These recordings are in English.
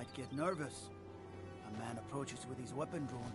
might get nervous. A man approaches with his weapon drawn.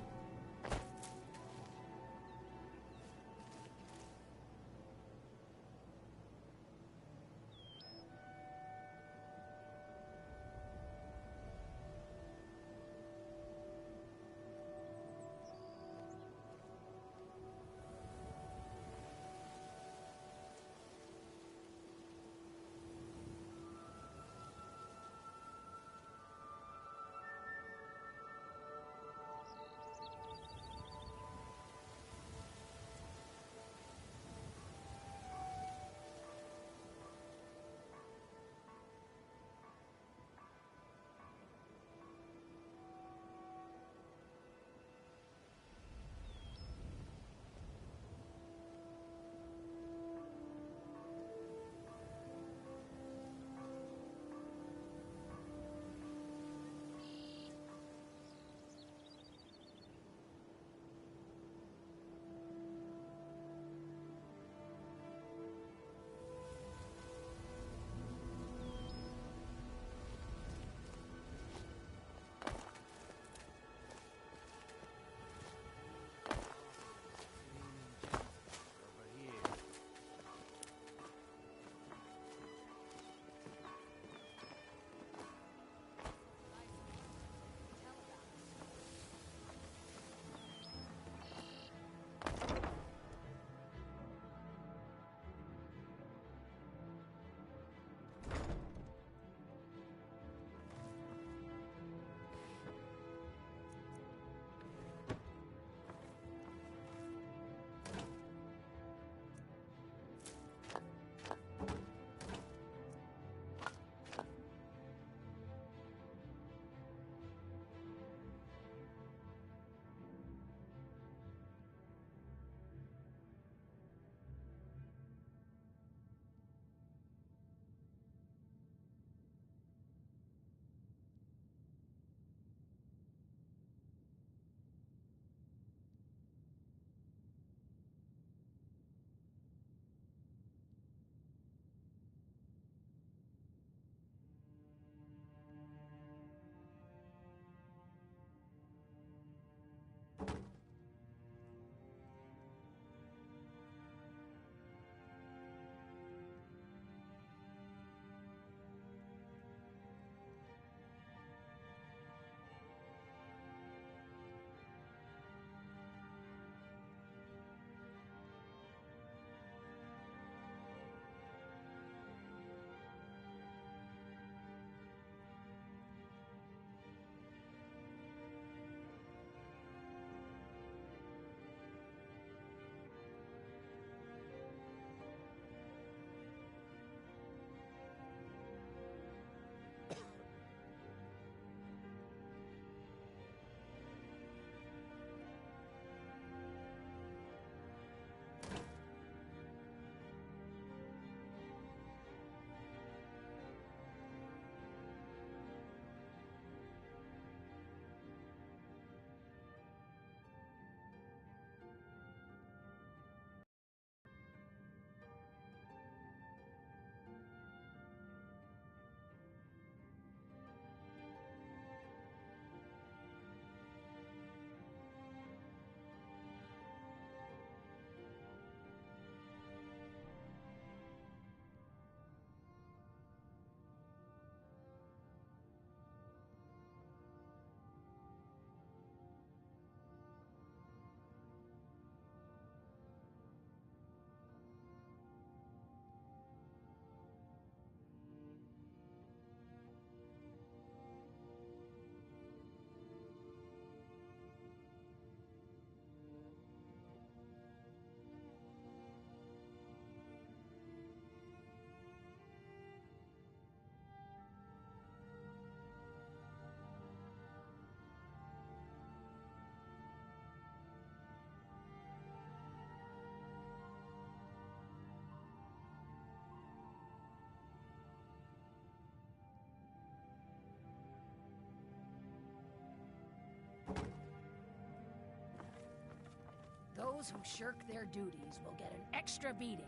Those who shirk their duties will get an extra beating.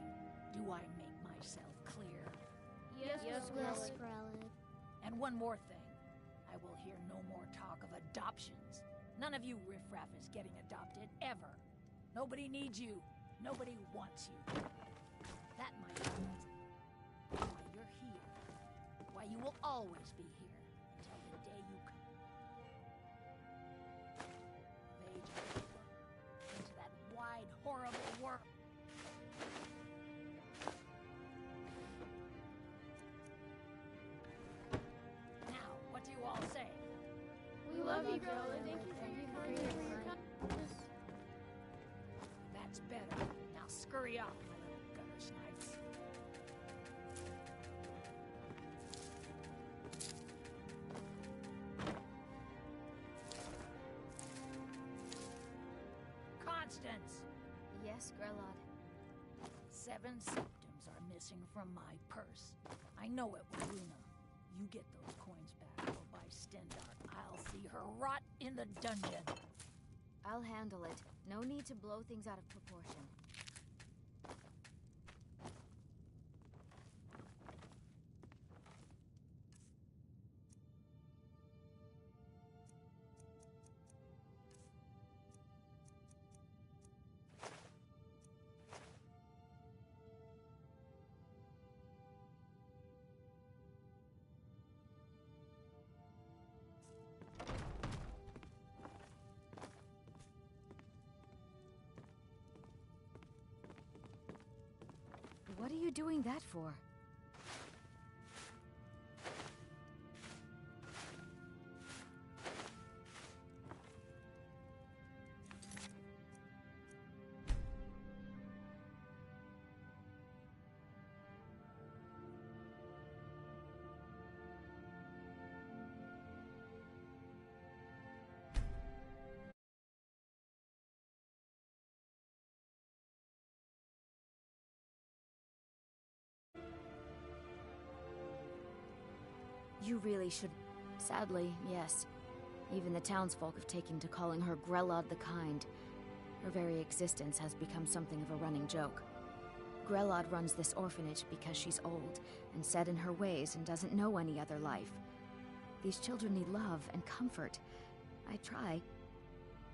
Do I make myself clear? Yes, Yes, Skrellig. And one more thing. I will hear talk of adoptions. None of you riffraff is getting adopted, ever. Nobody needs you. Nobody wants you. That, my friends, is why you're here. Why you will always be here until the day you evade into that wide, horrible world. Now, what do you all say? We love you, girl, and thank you for your kindness. That's better. Now scurry off, my little gutter snipes. Constance! Yes, Grelod. 7 septims are missing from my purse. I know it was Luna. You get those coins back, or by Stendark, I'll see her rot in the dungeon. I'll handle it. No need to blow things out of proportion. What are you doing that for? You really should... Sadly, yes. Even the townsfolk have taken to calling her Grelod the Kind. Her very existence has become something of a running joke. Grelod runs this orphanage because she's old and set in her ways and doesn't know any other life. These children need love and comfort. I try.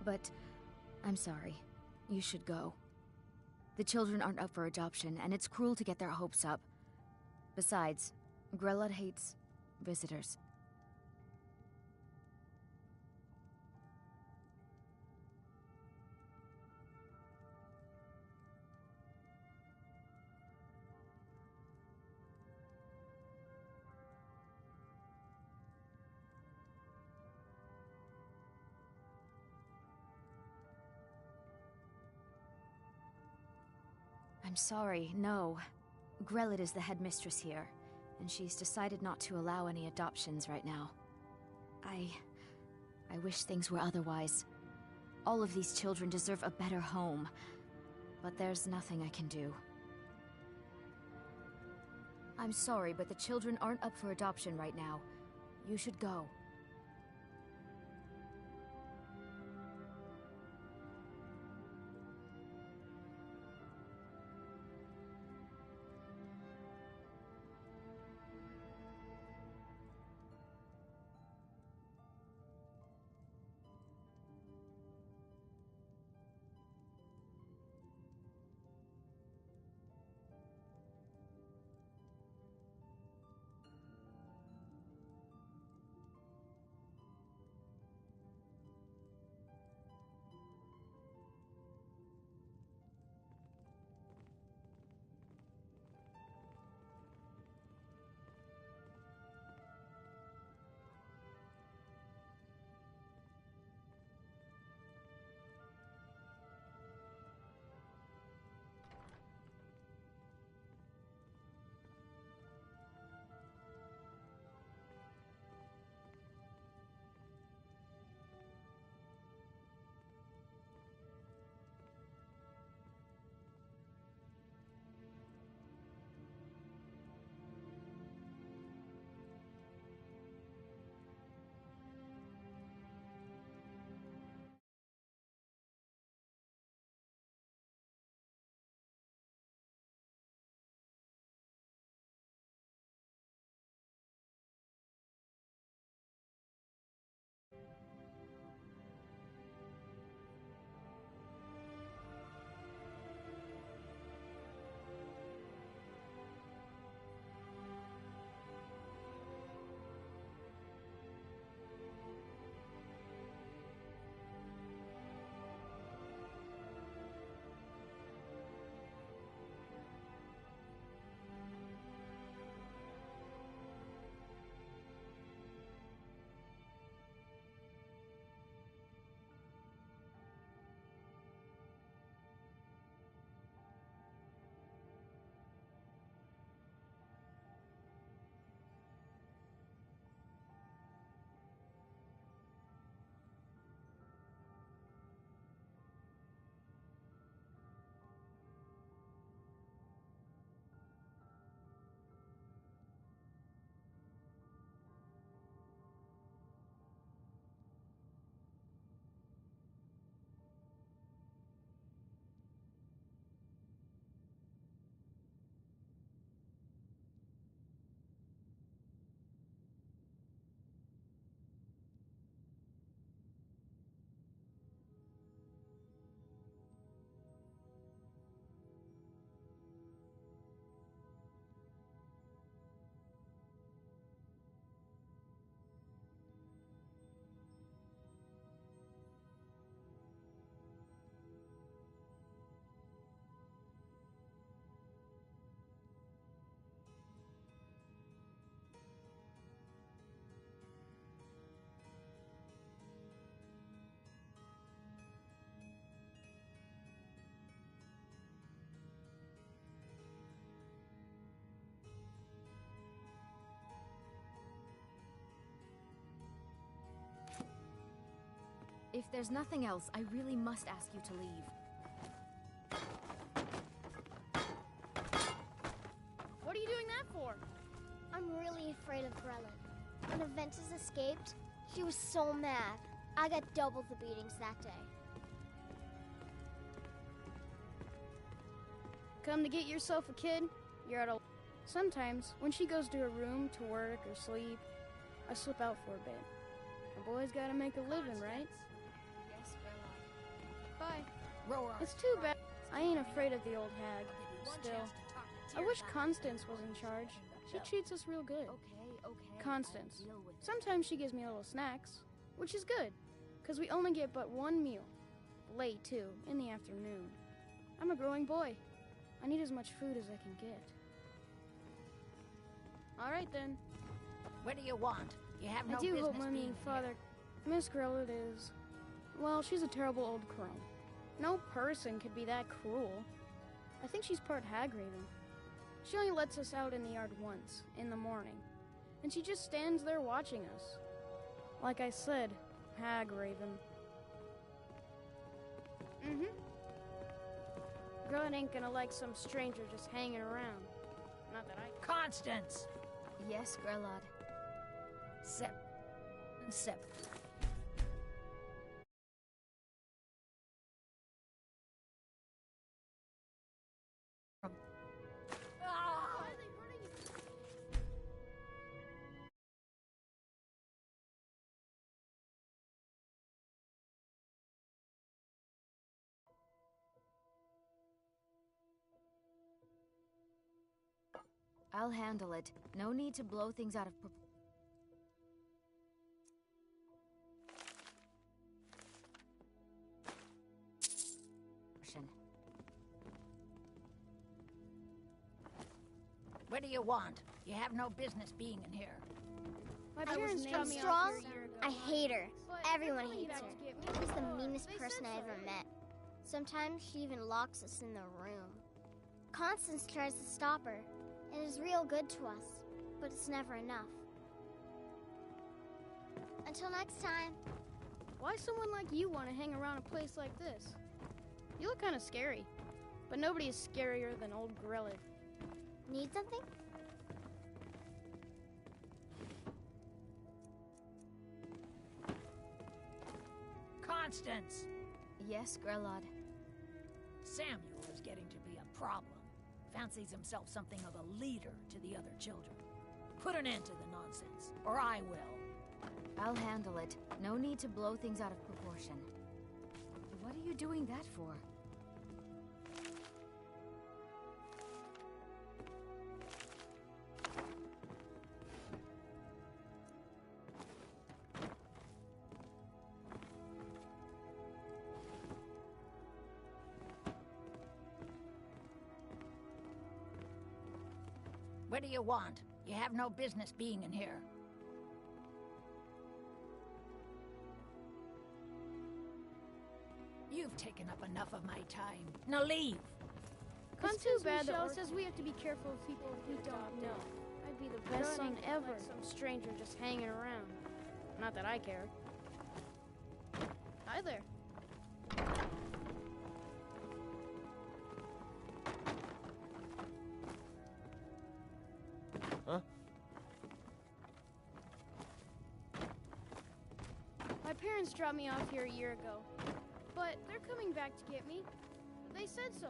But I'm sorry. You should go. The children aren't up for adoption, and it's cruel to get their hopes up. Besides, Grelod hates visitors. I'm sorry, no. Grelod is the headmistress here, and she's decided not to allow any adoptions right now. I wish things were otherwise. All of these children deserve a better home, but there's nothing I can do. I'm sorry, but the children aren't up for adoption right now. You should go. If there's nothing else, I really must ask you to leave. What are you doing that for? I'm really afraid of Grella. When Aventus escaped, she was so mad. I got double the beatings that day. Come to get yourself a kid? You're at a... Sometimes, when she goes to her room to work or sleep, I slip out for a bit. A boy's gotta make a living, right? Yes, Grella. Bye. Roar. It's too bad. I ain't afraid of the old hag. Still, I wish Constance was in charge. She treats us real good. Okay. Constance. I'll deal with it. Sometimes she gives me little snacks, which is good, because we only get but one meal. Late, too, in the afternoon. I'm a growing boy. I need as much food as I can get. All right, then. What do you want? You have no I do business hope Mummy being and here. Father... Miss Grella is... Well, she's a terrible old crone. No person could be that cruel. I think she's part Hagraven. She only lets us out in the yard once, in the morning. And she just stands there watching us. Like I said, Hagraven. Grella ain't gonna like some stranger just hanging around. Not that I... Constance! Yes, Grelod. Sep. Why are they running you? I'll handle it. No need to blow things out of proportion. What do you want? You have no business being in here. My I parents was dropped me strong. off here a year ago. I hate her. But Everyone they're coming hates back her. to get me. She's the meanest They person said I so. ever met. Sometimes she even locks us in the room. Constance tries to stop her. It is real good to us, but it's never enough. Until next time. Why someone like you want to hang around a place like this? You look kind of scary, but nobody is scarier than old Grella. Need something? Constance! Yes, Grelod. Samuel is getting to be a problem. Fancies himself something of a leader to the other children. Put an end to the nonsense, or I will. I'll handle it. No need to blow things out of proportion. What are you doing that for? What do you want? You have no business being in here. You've taken up enough of my time. Now leave! It's too bad the says we have to be careful of people we don't know. I'd be the best son ever. Like some stranger just hanging around. Not that I care. Hi there. Huh? My parents dropped me off here a year ago, but they're coming back to get me. They said so.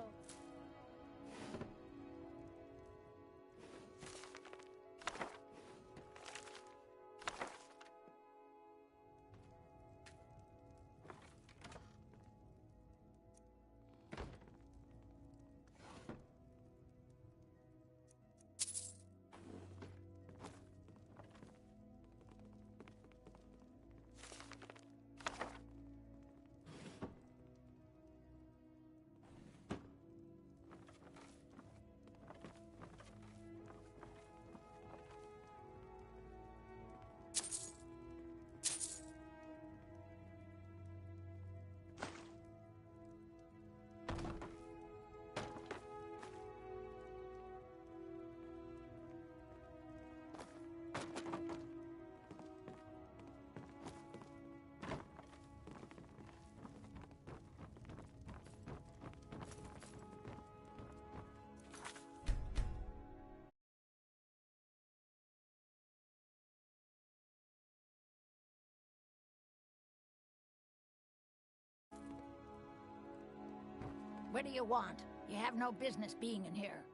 What do you want? You have no business being in here.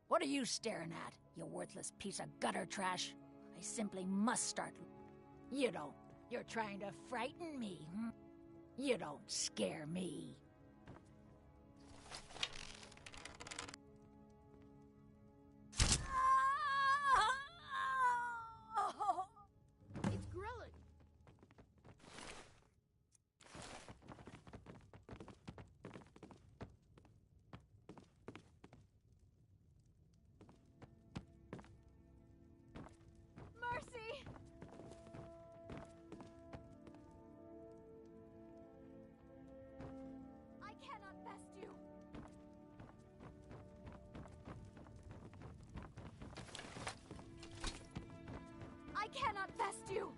What are you staring at, you worthless piece of gutter trash? I simply must start... You don't. You're trying to frighten me, hmm? You don't scare me. It's Grelin. Mercy! I cannot best you. I cannot best you.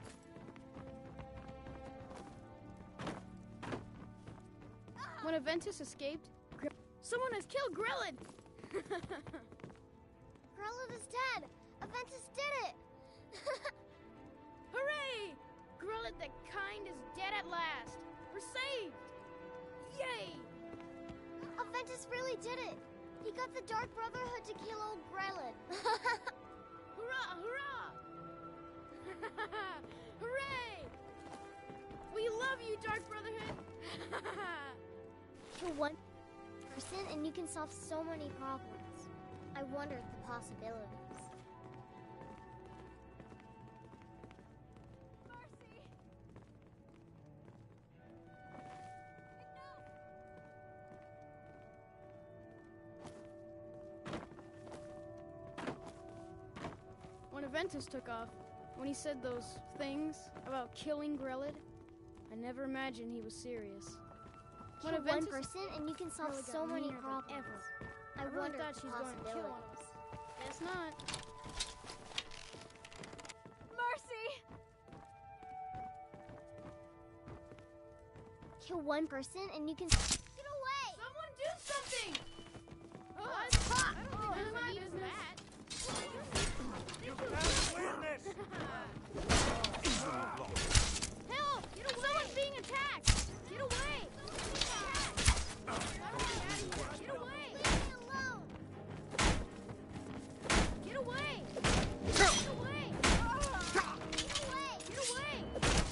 When Aventus escaped, someone has killed Grelin! Grelin is dead! Aventus did it! Hooray! Grelin the Kind is dead at last! We're saved! Yay! Aventus really did it! He got the Dark Brotherhood to kill old Grelin! Hurrah! Hurrah! Hooray! We love you, Dark Brotherhood! Kill one person and you can solve so many problems. I wonder at the possibilities. Mercy! When Aventus took off, when he said those things about killing Grelin, I never imagined he was serious. Kill When one Aventus person and you can solve really got so many meaner than problems. ever. I really wonder thought at the she's going to kill one of possibilities. us. Guess not. Mercy! Kill one person and you can... Get away! Someone do something! Oh, I don't think my business. You can't win this! Help! Someone's being attacked! Get away! Get away! Leave me alone! Get away! Get away! Get away!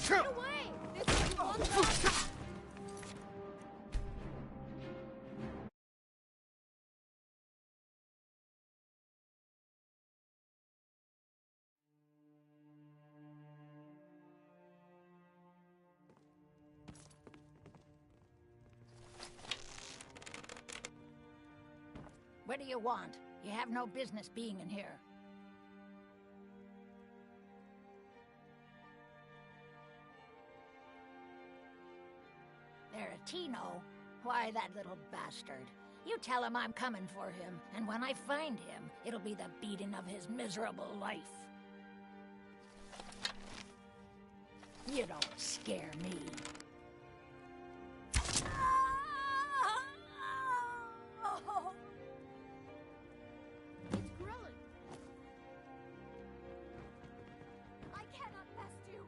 Get away! This is one shot. What do you want? You have no business being in here. Tino? Why, that little bastard. You tell him I'm coming for him, and when I find him, it'll be the beating of his miserable life. You don't scare me. It's Grelin. I cannot best you.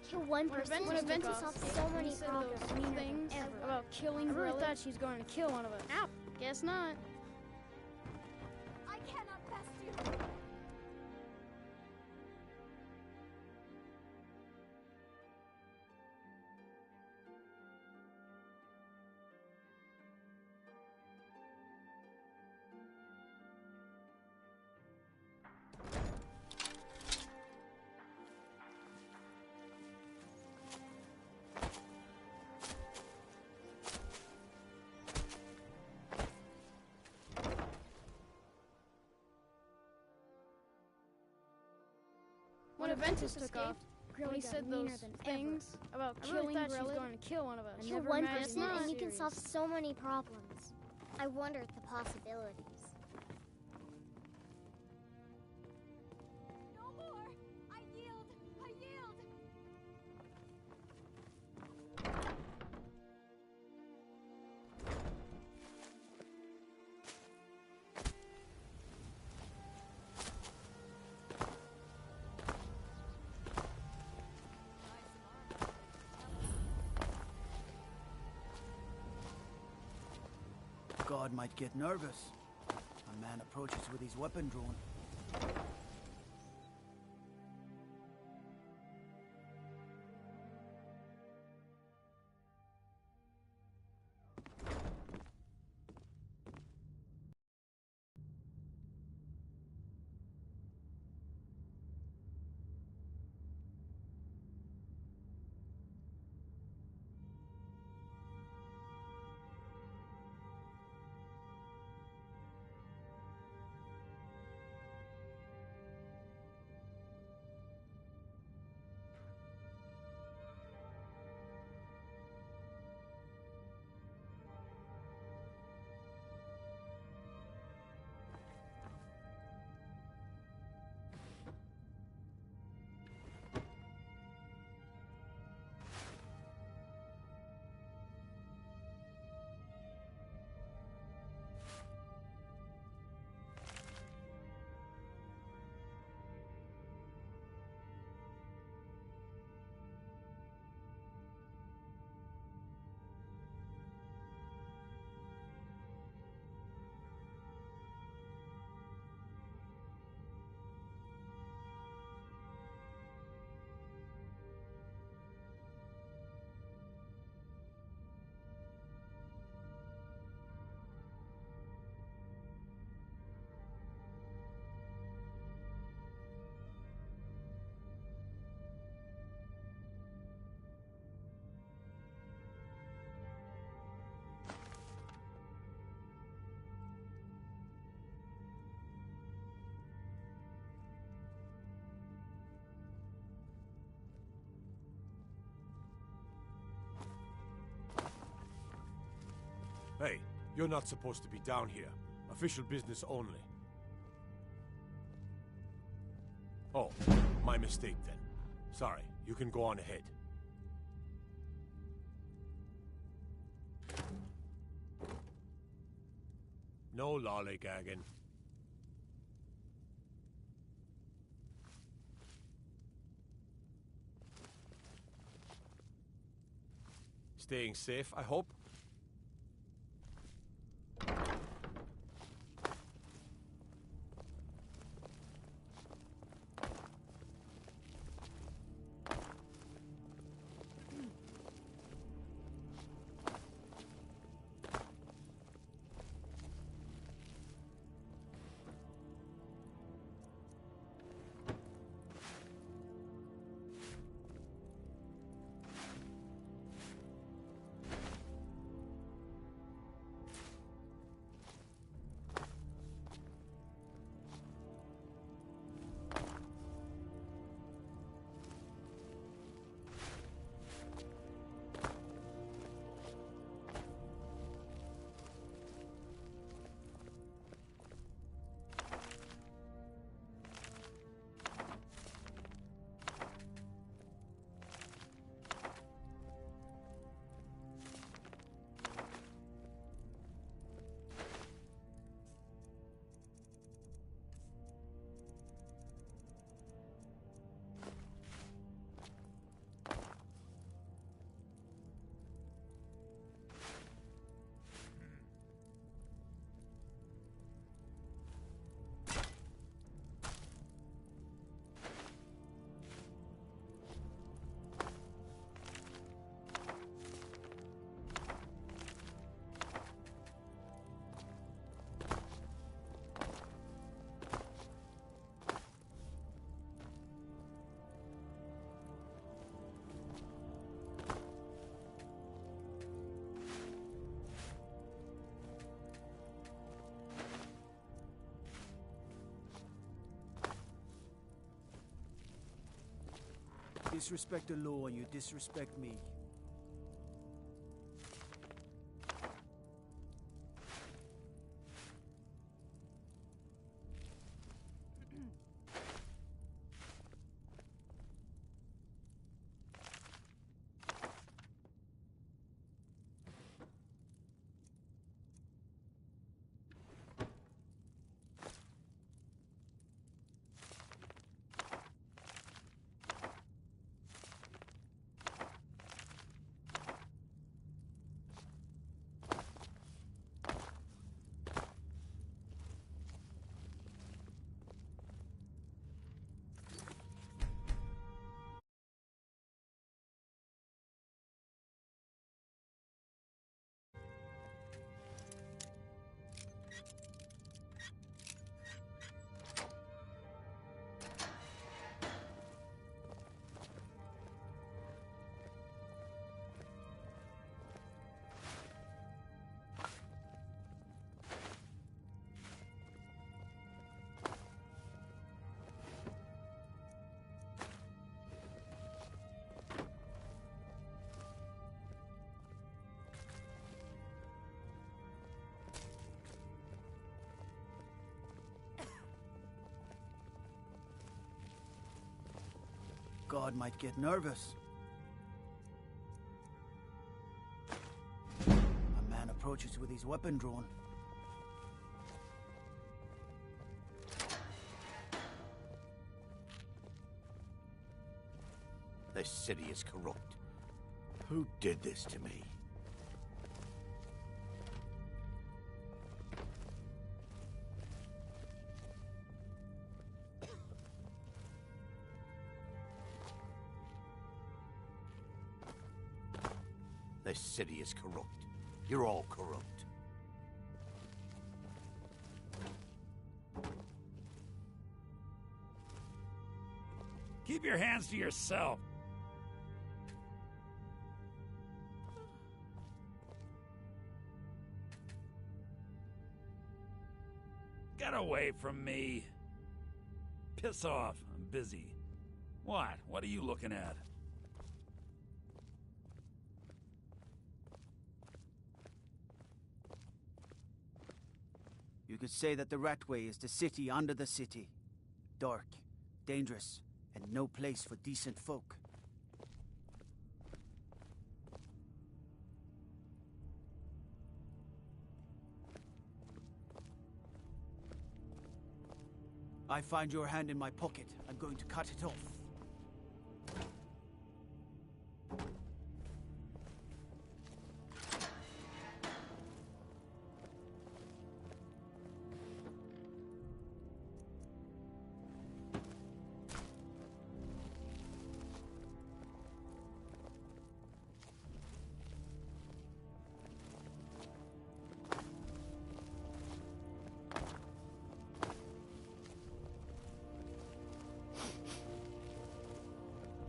Kill one When person Aventus and you took can off, solve so when many he said problems. those things about killing Grelin, I really thought she was going to kill one of us. Ow! Guess not. I cannot best you. When Aventus took off, when he said those things about killing Grelin, she was going to kill one of us. Kill one person and you can solve so many problems. I wonder at the possibilities. No more. I yield. I yield. guard might get nervous. A man approaches with his weapon drawn. Hey, you're not supposed to be down here. Official business only. Oh, my mistake then. Sorry, you can go on ahead. No lollygagging. Staying safe, I hope? Disrespect the law and you disrespect me. god might get nervous. A man approaches with his weapon drawn. This city is corrupt. Who did this to me? This city is corrupt. You're all corrupt. Keep your hands to yourself. Get away from me. Piss off. I'm busy. What? What are you looking at? You could say that the Ratway is the city under the city. Dark, dangerous, and no place for decent folk. I find your hand in my pocket. I'm going to cut it off.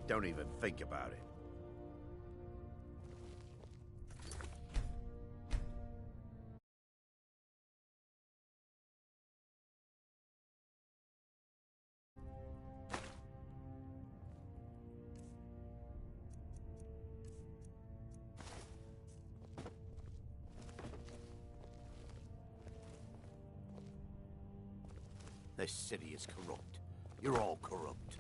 Don't even think about it. This city is corrupt. You're all corrupt.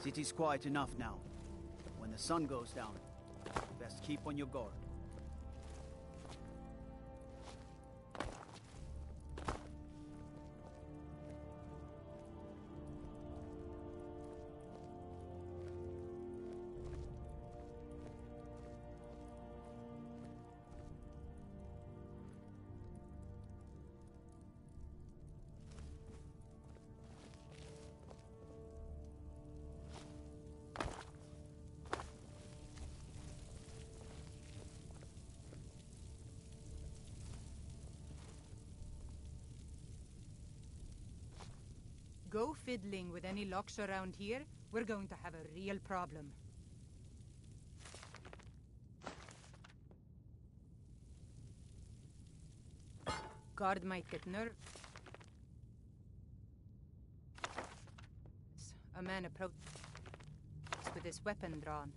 City's quiet enough now. When the sun goes down, best keep on your guard. Go fiddling with any locks around here, we're going to have a real problem. Guard might get nervous. A man approached with his weapon drawn.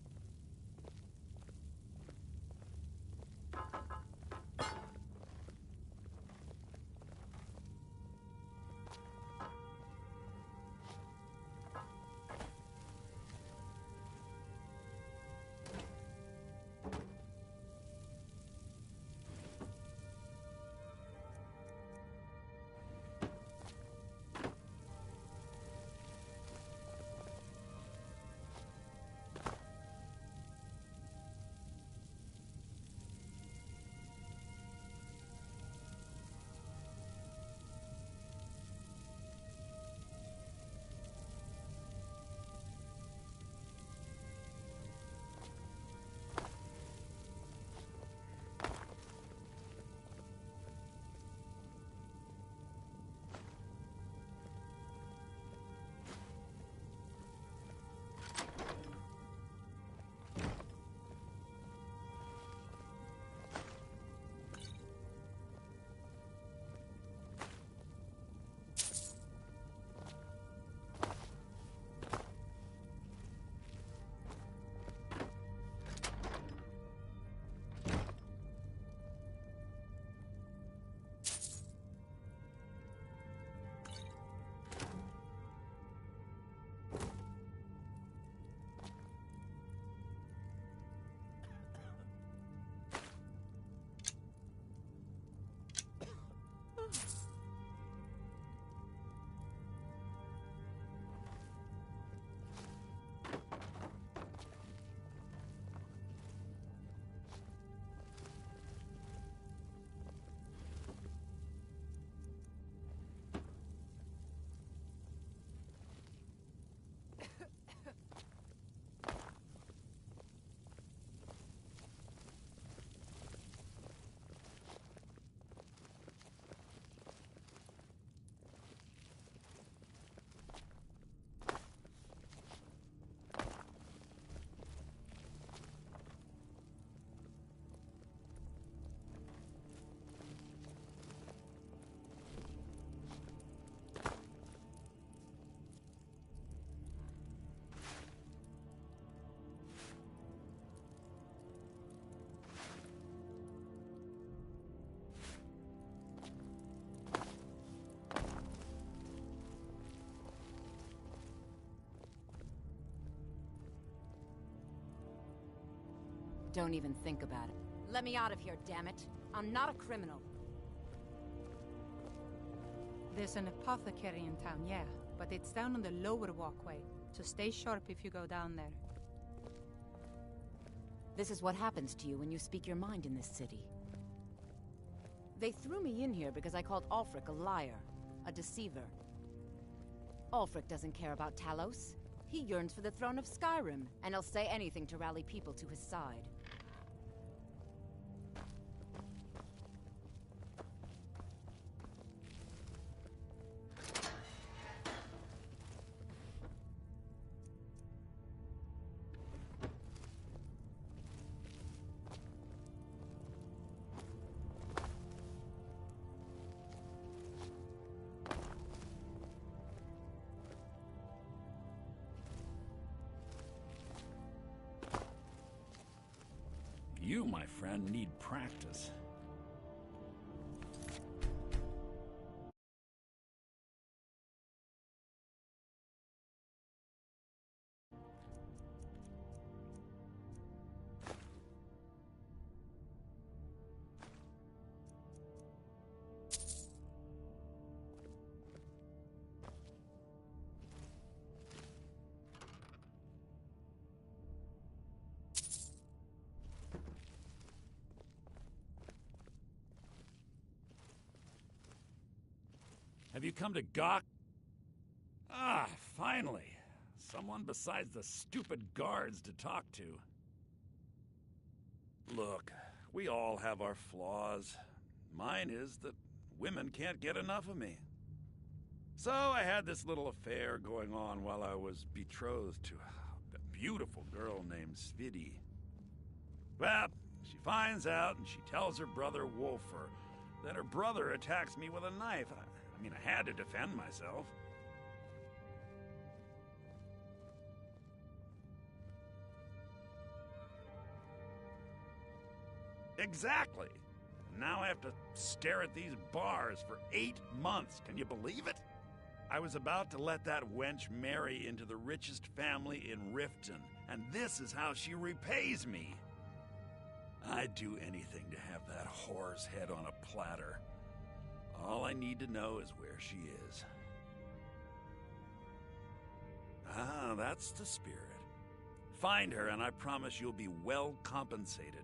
Don't even think about it. Let me out of here, damn it. I'm not a criminal. There's an apothecary in town, yeah, but it's down on the lower walkway, so stay sharp if you go down there. This is what happens to you when you speak your mind in this city. They threw me in here because I called Ulfric a liar, a deceiver. Ulfric doesn't care about Talos. He yearns for the throne of Skyrim, and he'll say anything to rally people to his side. You, my friend, need practice. Have you come to gawk? Ah, finally. Someone besides the stupid guards to talk to. Look, we all have our flaws. Mine is that women can't get enough of me. So I had this little affair going on while I was betrothed to a beautiful girl named Svidi. Well, she finds out and she tells her brother Wolfer that her brother attacks me with a knife. I mean, I had to defend myself. Exactly. Now I have to stare at these bars for 8 months. Can you believe it? I was about to let that wench marry into the richest family in Riften, and this is how she repays me. I'd do anything to have that whore's head on a platter. All I need to know is where she is. Ah, that's the spirit. Find her, and I promise you'll be well compensated.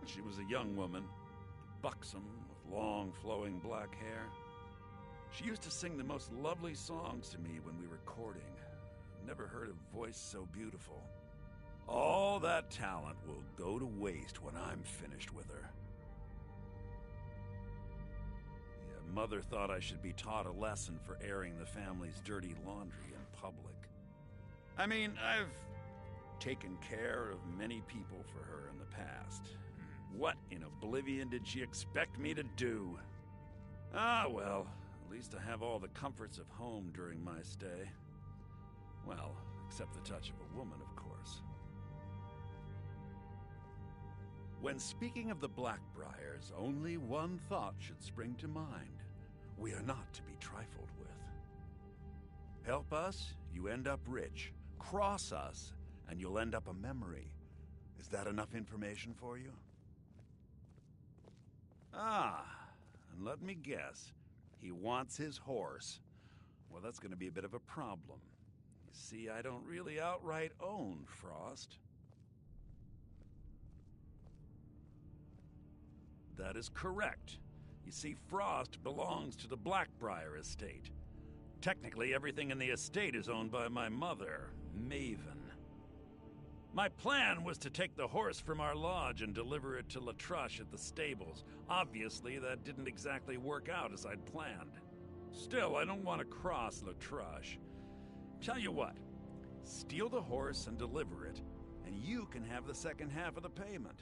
She was a young woman, buxom, with long, flowing black hair. She used to sing the most lovely songs to me when we were courting. Never heard a voice so beautiful. All that talent will go to waste when I'm finished with her. Yeah, Mother thought I should be taught a lesson for airing the family's dirty laundry in public. I mean, I've taken care of many people for her in the past. What in oblivion did she expect me to do? Ah, well, at least I have all the comforts of home during my stay. Well, except the touch of a woman, of course. When speaking of the Blackbriars, only one thought should spring to mind. We are not to be trifled with. Help us, you end up rich. Cross us, and you'll end up a memory. Is that enough information for you? Ah, and let me guess. He wants his horse. Well, that's going to be a bit of a problem. You see, I don't really outright own Frost. That is correct. You see, Frost belongs to the Blackbriar estate. Technically, everything in the estate is owned by my mother, Maven. My plan was to take the horse from our lodge and deliver it to Latrush at the stables. Obviously, that didn't exactly work out as I'd planned. Still, I don't want to cross Latrush. Tell you what, steal the horse and deliver it, and you can have the second half of the payment.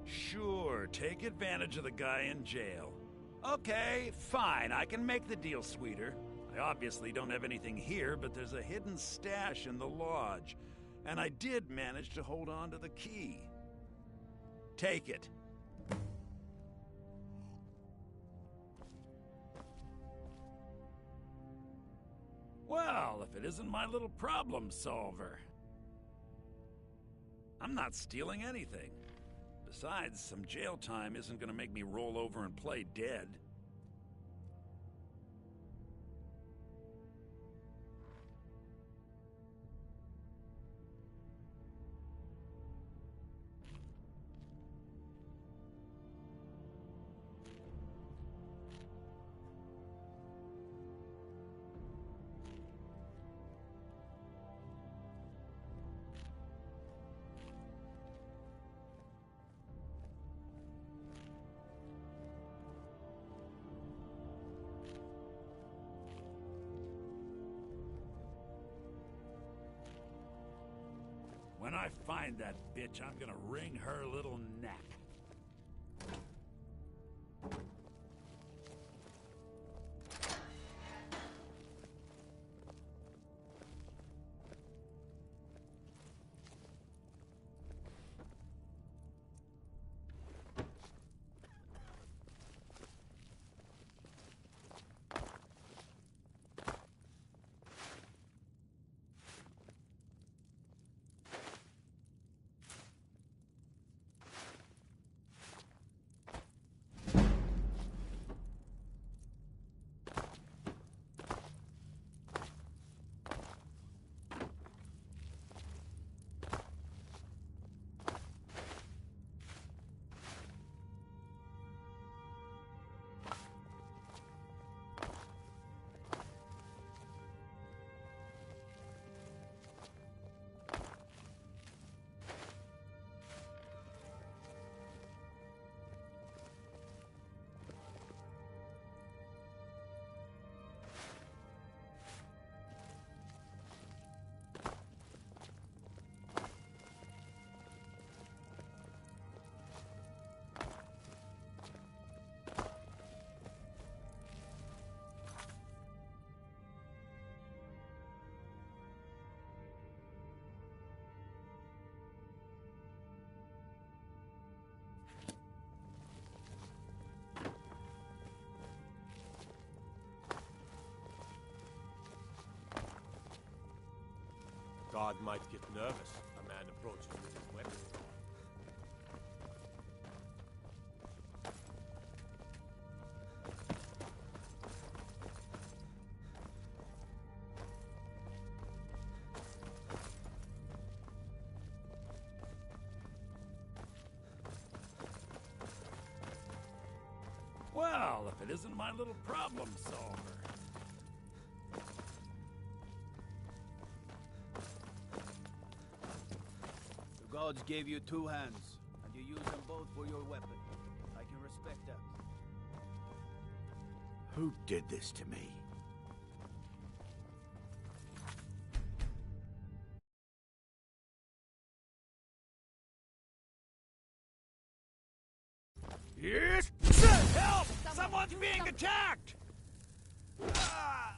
Sure, take advantage of the guy in jail. Okay, fine, I can make the deal sweeter. I obviously don't have anything here, but there's a hidden stash in the lodge, and I did manage to hold on to the key. Take it. if it isn't my little problem solver. I'm not stealing anything. Besides, some jail time isn't gonna make me roll over and play dead. When I find that bitch, I'm gonna wring her little neck. Guard might get nervous. A man approaches with his weapon drawn. Well, if it isn't my little problem solver. The gods gave you two hands, and you use them both for your weapon. I can respect that. Who did this to me? Yes! Help! Someone's being attacked! Ah!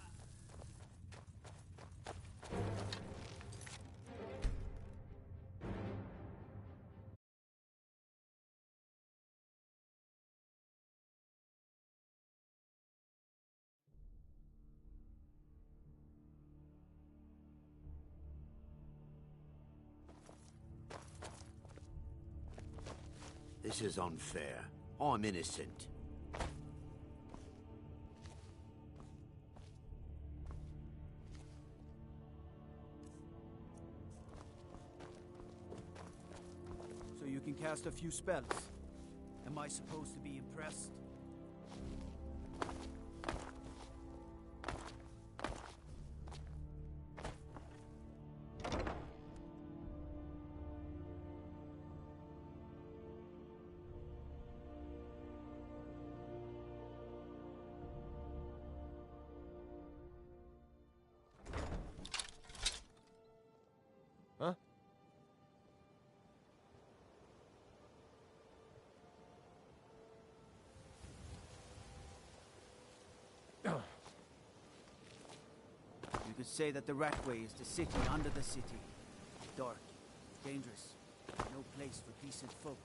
This is unfair. I'm innocent. So you can cast a few spells. Am I supposed to be impressed? Huh? You could say that the Ratway is the city under the city. Dark, dangerous, no place for decent folk.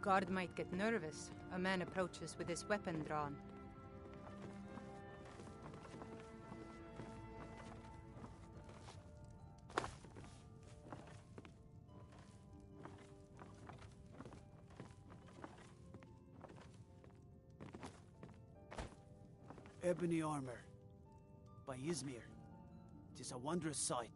Guard might get nervous. A man approaches with his weapon drawn. Ebony armor. By Izmir. 'Tis a wondrous sight.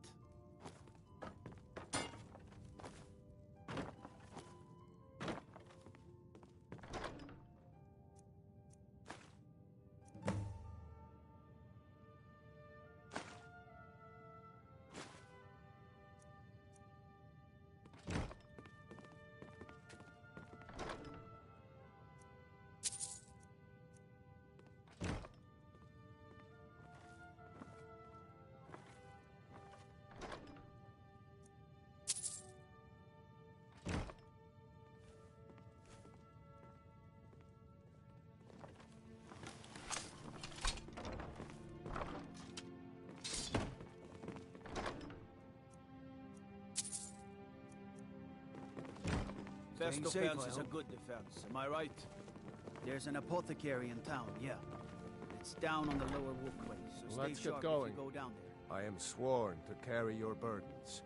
Best Staying defense safe, is I a hope. good defense, am I right? There's an apothecary in town, yeah. It's down on the lower walkway, so stay Let's get sharp going. if you go down there. I am sworn to carry your burdens.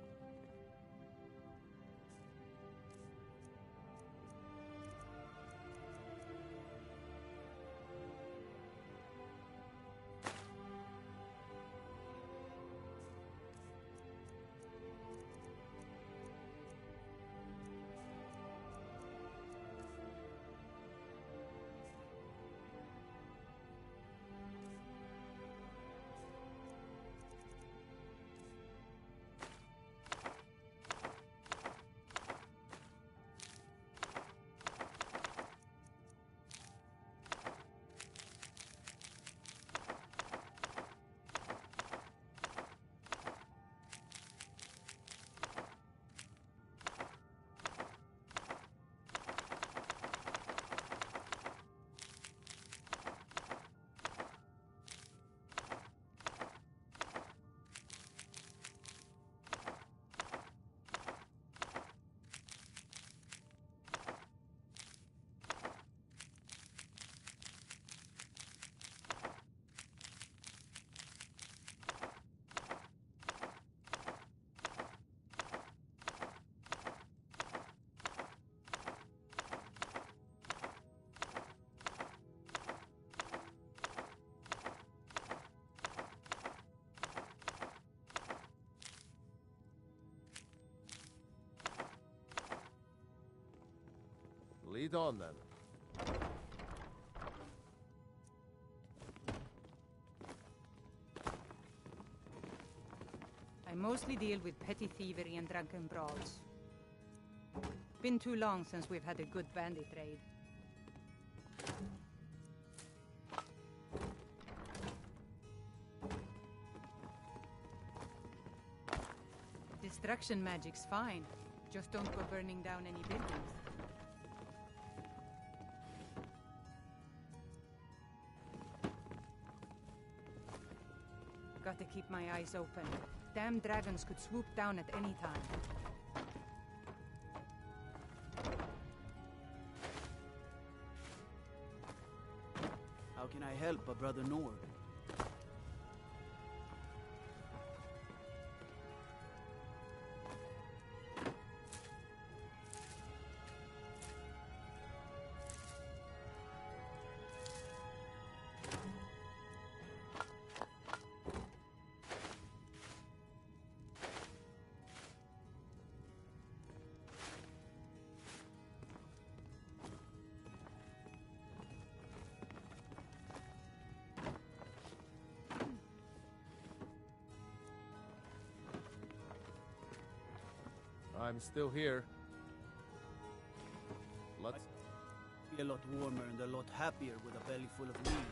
Lead on, then. I mostly deal with petty thievery and drunken brawls. Been too long since we've had a good bandit raid. Destruction magic's fine. Just don't go burning down any buildings. Got to keep my eyes open. Damn dragons could swoop down at any time. How can I help a brother Nord? I'm still here. Let's... Be a lot warmer and a lot happier with a belly full of meat.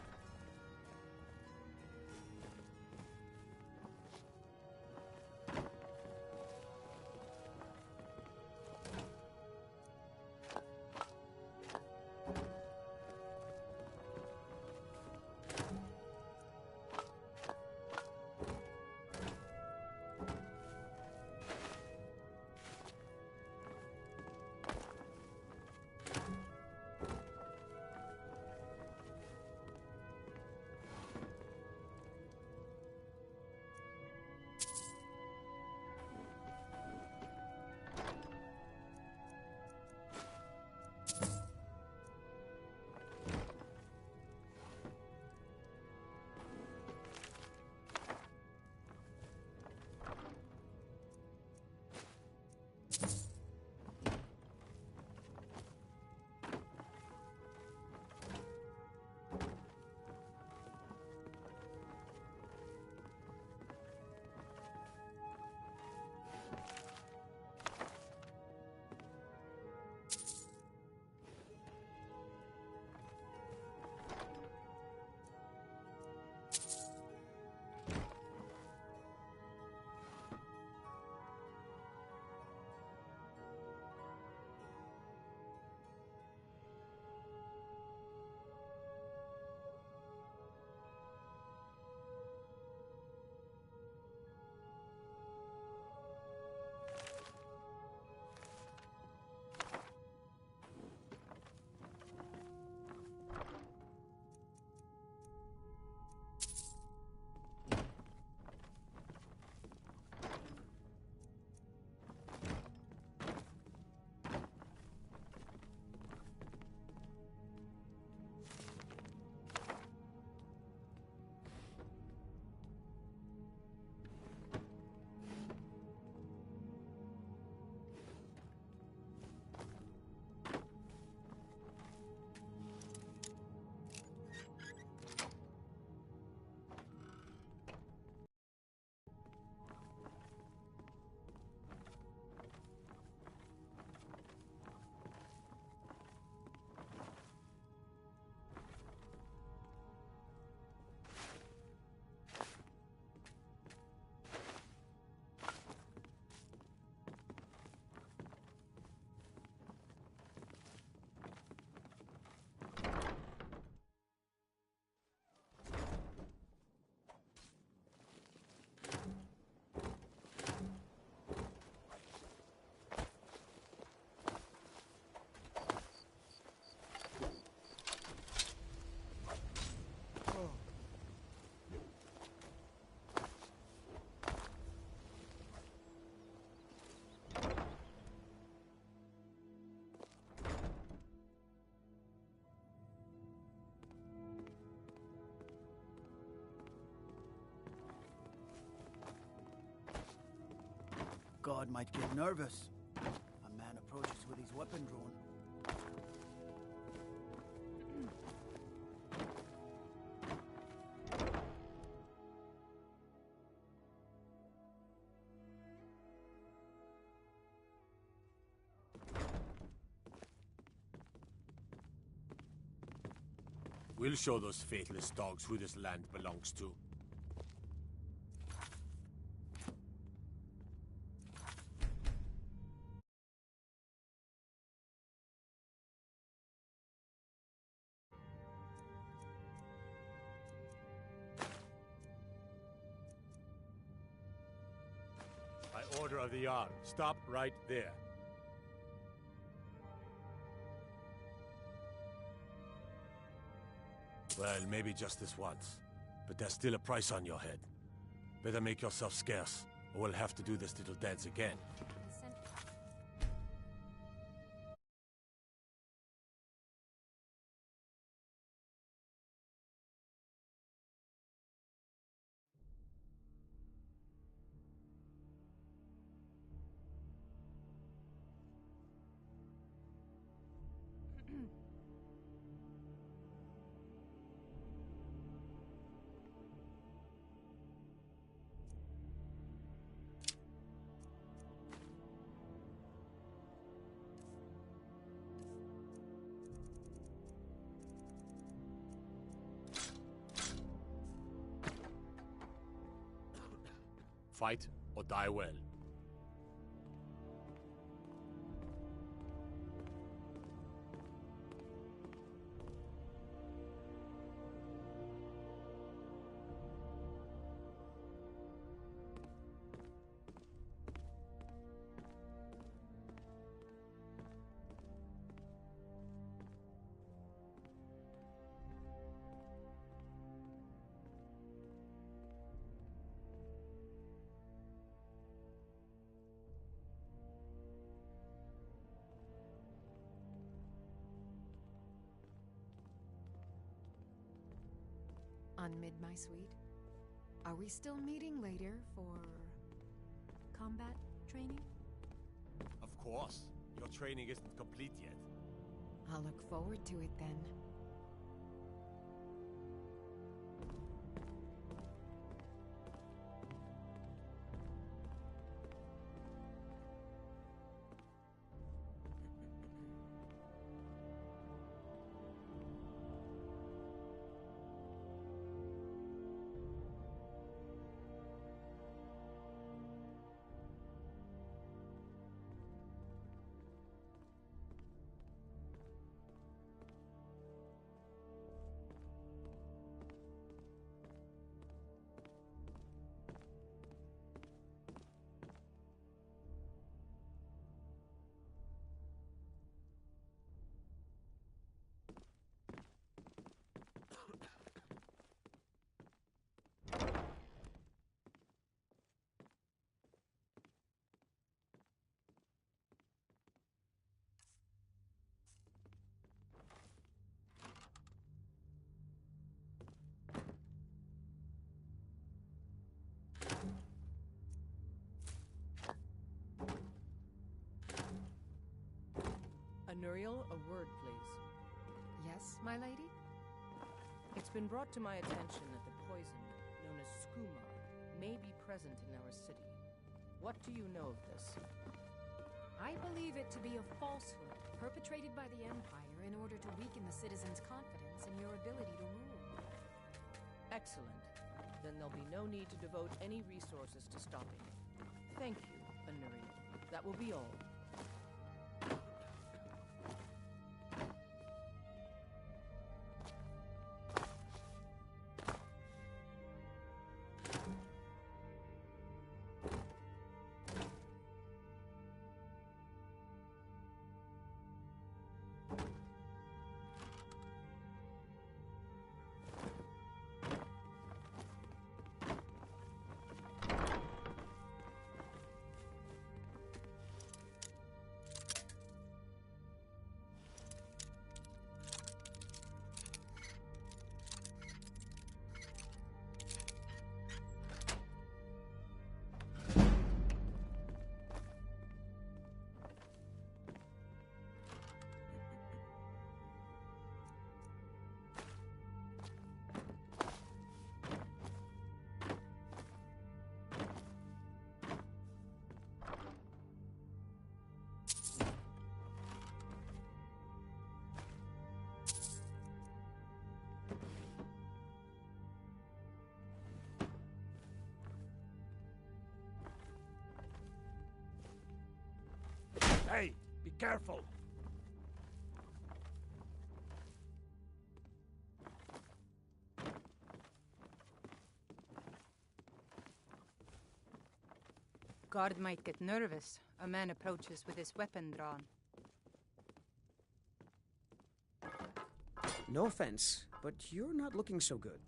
god might get nervous. A man approaches with his weapon drawn. We'll show those faithless dogs who this land belongs to. By order of the Jarl, stop right there. Well, maybe just this once. But there's still a price on your head. Better make yourself scarce, or we'll have to do this little dance again. Fight or die well. Unmid, my sweet. Are we still meeting later for combat training? Of course. Your training isn't complete yet. I'll look forward to it then. Nuriel, a word, please. Yes, my lady? It's been brought to my attention that the poison, known as skooma, may be present in our city. What do you know of this? I believe it to be a falsehood perpetrated by the Empire in order to weaken the citizens' confidence in your ability to rule. Excellent. Then there'll be no need to devote any resources to stopping it. Thank you, Nuriel. That will be all. Hey, be careful! Guard might get nervous. A man approaches with his weapon drawn. No offense, but you're not looking so good.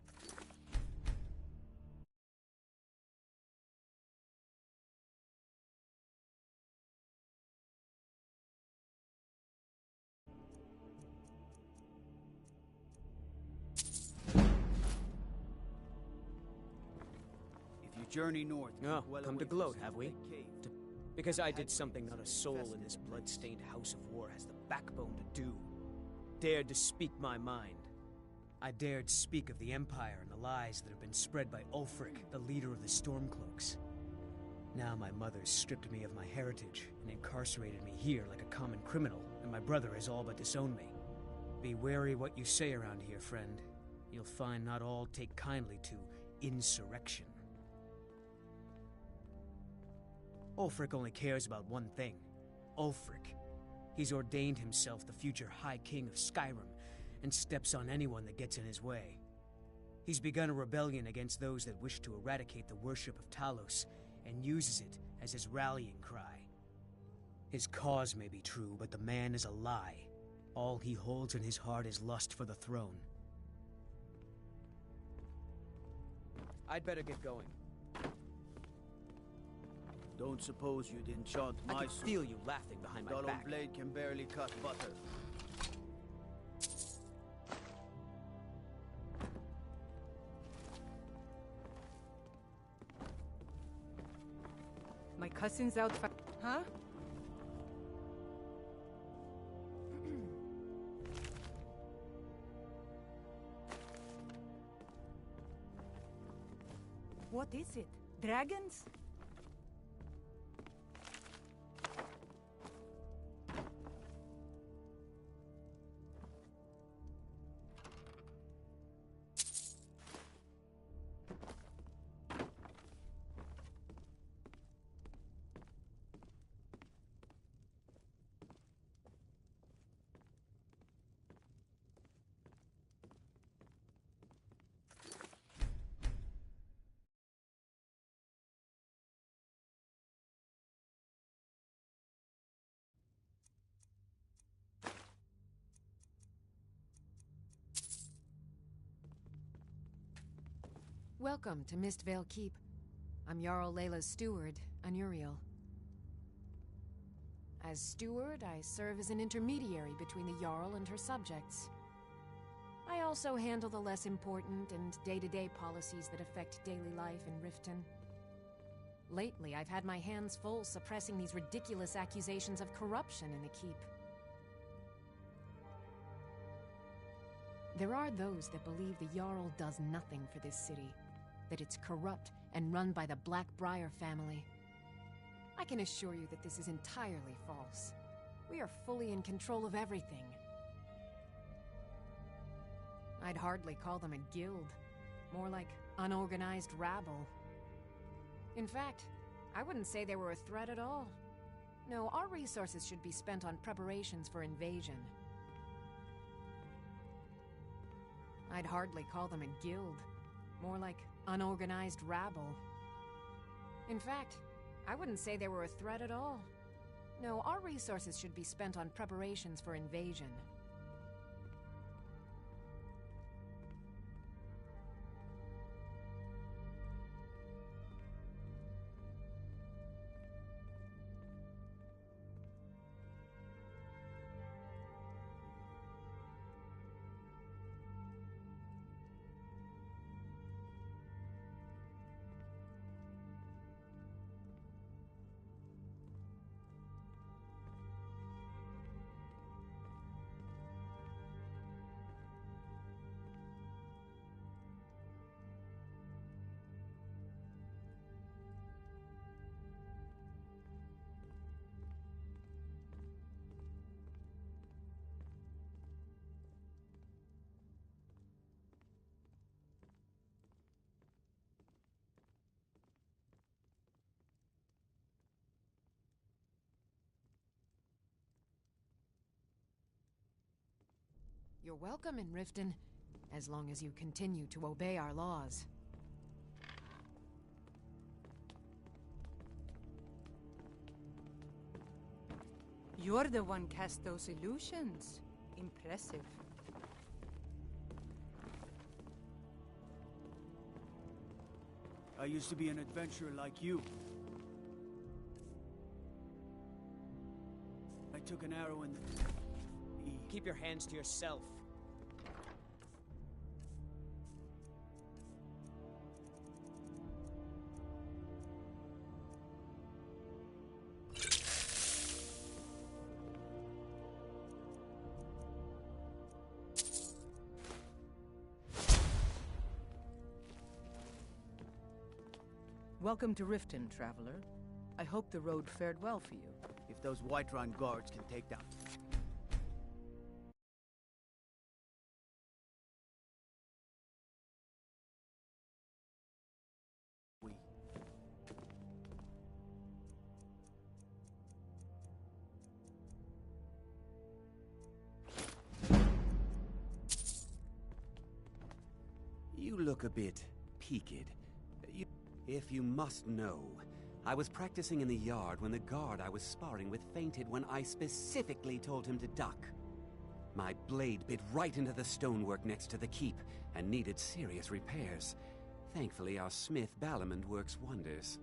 If you journey north, Oh, keep well come away to from gloat, have we? Snowflake Cave. Because I did something not a soul in this blood-stained house of war has the backbone to do. Dared to speak my mind. I dared speak of the Empire and the lies that have been spread by Ulfric, the leader of the Stormcloaks. Now my mother's stripped me of my heritage and incarcerated me here like a common criminal, and my brother has all but disowned me. Be wary what you say around here, friend. You'll find not all take kindly to insurrection. Ulfric only cares about one thing. Ulfric. He's ordained himself the future High King of Skyrim, and steps on anyone that gets in his way. He's begun a rebellion against those that wish to eradicate the worship of Talos, and uses it as his rallying cry. His cause may be true, but the man is a lie. All he holds in his heart is lust for the throne. I'd better get going. Don't suppose you'd enchant I my can sword. feel you laughing behind my Dull back. old blade can barely cut butter. My cousin's out Huh? What is it? Dragons? Welcome to Mistvale Keep. I'm Jarl Layla's steward, Anuriel. As steward, I serve as an intermediary between the Jarl and her subjects. I also handle the less important and day-to-day policies that affect daily life in Riften. Lately, I've had my hands full suppressing these ridiculous accusations of corruption in the Keep. There are those that believe the Jarl does nothing for this city, that it's corrupt and run by the Blackbriar family. I can assure you that this is entirely false. We are fully in control of everything. I'd hardly call them a guild, more like unorganized rabble. In fact, I wouldn't say they were a threat at all. No, our resources should be spent on preparations for invasion. I'd hardly call them a guild, more like unorganized rabble. In fact, I wouldn't say they were a threat at all. No, our resources should be spent on preparations for invasion. You're welcome in Riften, as long as you continue to obey our laws. You're the one cast those illusions. Impressive. I used to be an adventurer like you. I took an arrow in the... Keep your hands to yourself. Welcome to Riften, traveler. I hope the road fared well for you. If those Whiterun guards can take down... You look a bit peaked. If you must know, I was practicing in the yard when the guard I was sparring with fainted when I specifically told him to duck. My blade bit right into the stonework next to the keep and needed serious repairs. Thankfully, our smith Balamond works wonders.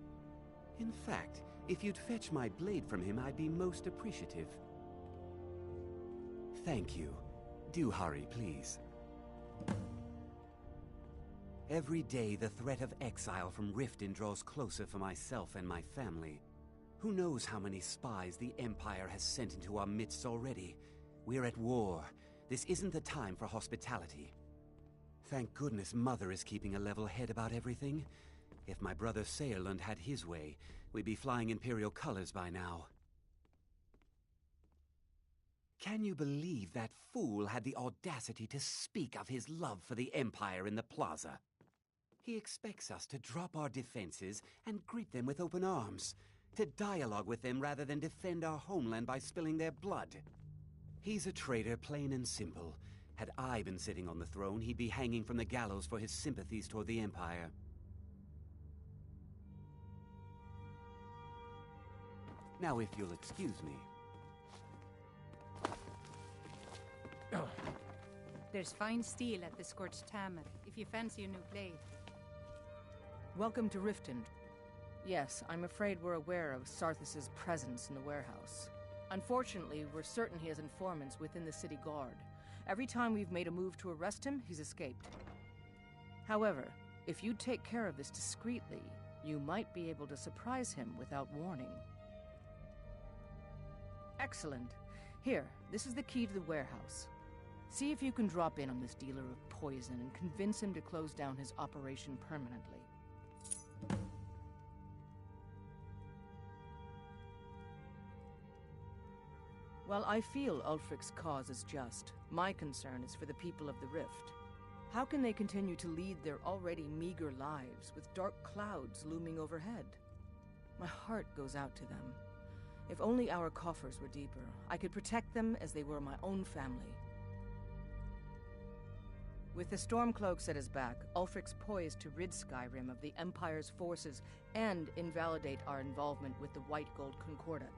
In fact, if you'd fetch my blade from him, I'd be most appreciative. Thank you. Do hurry, please. Every day, the threat of exile from Riften draws closer for myself and my family. Who knows how many spies the Empire has sent into our midst already? We're at war. This isn't the time for hospitality. Thank goodness Mother is keeping a level head about everything. If my brother Saerlund had his way, we'd be flying Imperial colors by now. Can you believe that fool had the audacity to speak of his love for the Empire in the plaza? He expects us to drop our defenses and greet them with open arms, to dialogue with them rather than defend our homeland by spilling their blood. He's a traitor, plain and simple. Had I been sitting on the throne, he'd be hanging from the gallows for his sympathies toward the Empire. Now, if you'll excuse me. There's fine steel at the Scorched Hammer, if you fancy a new blade. Welcome to Riften. Yes, I'm afraid we're aware of Sarthis' presence in the warehouse. Unfortunately, we're certain he has informants within the city guard. Every time we've made a move to arrest him, he's escaped. However, if you take care of this discreetly, you might be able to surprise him without warning. Excellent. Here, this is the key to the warehouse. See if you can drop in on this dealer of poison and convince him to close down his operation permanently. While I feel Ulfric's cause is just, my concern is for the people of the Rift. How can they continue to lead their already meager lives with dark clouds looming overhead? My heart goes out to them. If only our coffers were deeper, I could protect them as they were my own family. With the Stormcloaks at his back, Ulfric's poised to rid Skyrim of the Empire's forces and invalidate our involvement with the White Gold Concordat.